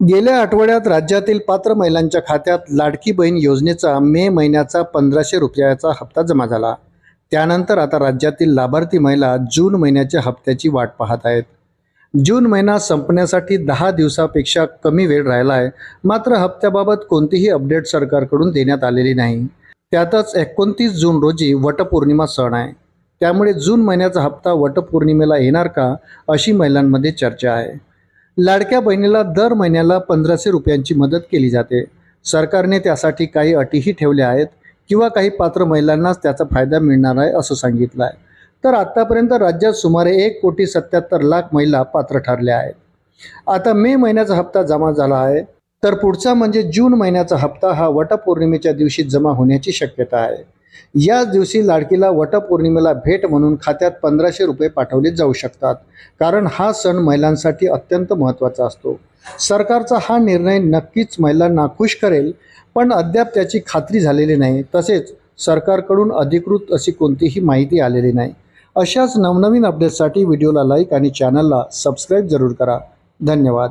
गेल्या आठवड्यात राज्यातील पात्र महिलांच्या खात्यात लाडकी बहीण योजनेचा मे महिन्याचा 1500 रुपयाचा हप्ता जमा झाला। त्यानंतर आता राज्यातील लाभार्थी महिला जून महिन्याच्या हप्त्याची वाट पाहत आहेत। जून महिना संपण्यासाठी 10 दिवसापेक्षा कमी वेळ राहिला आहे, मात्र हप्त्याबाबत कोणतीही अपडेट सरकारकडून देण्यात आलेली नाही। त्यातच 29 जून रोजी वटपौर्णिमा सण आहे, त्यामुळे जून महिन्याचा हप्ता वटपौर्णिमेला येणार का, अशी महिलांमध्ये चर्चा आहे। लाडक्या बहिणीला दर महिन्याला 1500 रुपयांची मदत केली जाते। सरकारने त्यासाठी काही अटीही ठेवल्या आहेत किंवा काही पात्र महिलांनाच त्याचा फायदा मिळणार आहे असं सांगितलं आहे। तर आतापर्यंत राज्यात सुमारे 1,77,00,000 महिला पात्र ठरल्या आहेत। आता मे महिन्याचा हप्ता जमा झाला आहे, तर पुढचा म्हणजे जून महिन्याचा हप्ता हा वटपौर्णिमेच्या दिवशी जमा होण्याची शक्यता आहे। याच दिवशी लाडकीला वटपौर्णिमेला भेट म्हणून खात्यात 1500 रुपये पाठवले जाऊ शकतात, कारण हा सण महिलांसाठी अत्यंत महत्त्वाचा असतो। सरकारचा हा निर्णय नक्कीच महिलांना खुश करेल, पण अद्याप त्याची खात्री झालेली नाही। तसेच सरकारकडून अधिकृत अशी कोणतीही माहिती आलेली नाही। अशाच नवनवीन अपडेट्ससाठी व्हिडिओला लाईक आणि चॅनलला सबस्क्राईब जरूर करा। धन्यवाद।